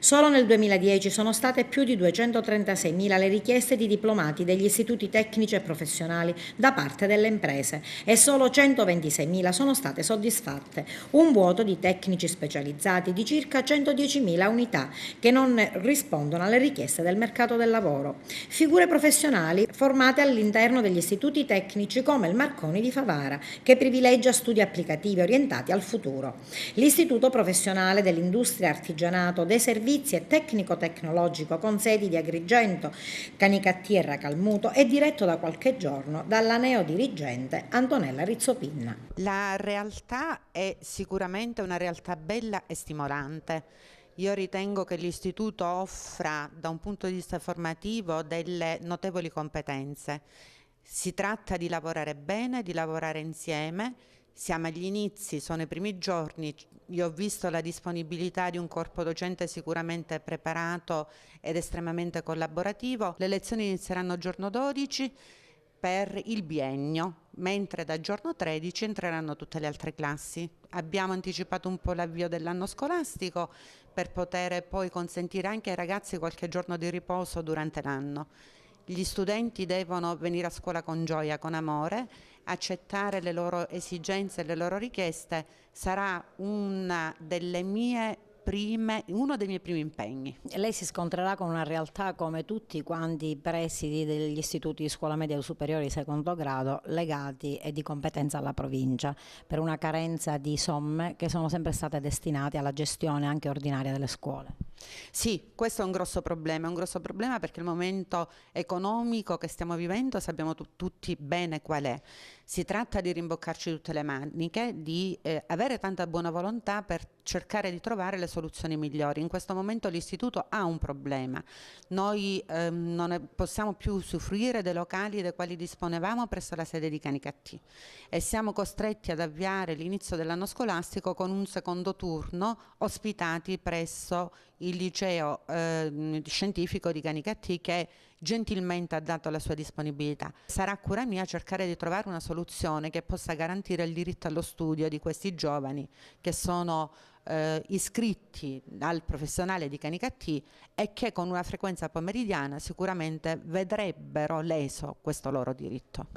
Solo nel 2010 sono state più di 236.000 le richieste di diplomati degli istituti tecnici e professionali da parte delle imprese e solo 126.000 sono state soddisfatte, un vuoto di tecnici specializzati di circa 110.000 unità che non rispondono alle richieste del mercato del lavoro. Figure professionali formate all'interno degli istituti tecnici come il Marconi di Favara, che privilegia studi applicativi orientati al futuro. L'Istituto Professionale dell'Industria Artigianato dei Servizi e tecnico-tecnologico con sedi di Agrigento, Canicattì e Racalmuto è diretto da qualche giorno dalla neodirigente Antonella Rizzopinna. La realtà è sicuramente una realtà bella e stimolante. Io ritengo che l'istituto offra da un punto di vista formativo delle notevoli competenze. Si tratta di lavorare bene, di lavorare insieme. Siamo agli inizi, sono i primi giorni. Io ho visto la disponibilità di un corpo docente sicuramente preparato ed estremamente collaborativo. Le lezioni inizieranno giorno 12 per il biennio, mentre da giorno 13 entreranno tutte le altre classi. Abbiamo anticipato un po' l'avvio dell'anno scolastico per poter poi consentire anche ai ragazzi qualche giorno di riposo durante l'anno. Gli studenti devono venire a scuola con gioia, con amore, accettare le loro esigenze e le loro richieste sarà uno dei miei primi impegni. Lei si scontrerà con una realtà come tutti quanti i presidi degli istituti di scuola media superiore di secondo grado legati e di competenza alla provincia per una carenza di somme che sono sempre state destinate alla gestione anche ordinaria delle scuole. Sì, questo è un grosso problema perché il momento economico che stiamo vivendo sappiamo tutti bene qual è. Si tratta di rimboccarci tutte le maniche, di avere tanta buona volontà per cercare di trovare le soluzioni migliori. In questo momento l'istituto ha un problema. Noi non possiamo più usufruire dei locali dei quali disponevamo presso la sede di Canicattì e siamo costretti ad avviare l'inizio dell'anno scolastico con un secondo turno ospitati presso il liceo scientifico di Canicattì che gentilmente ha dato la sua disponibilità. Sarà cura mia cercare di trovare una soluzione che possa garantire il diritto allo studio di questi giovani che sono iscritti al professionale di Canicattì e che con una frequenza pomeridiana sicuramente vedrebbero leso questo loro diritto.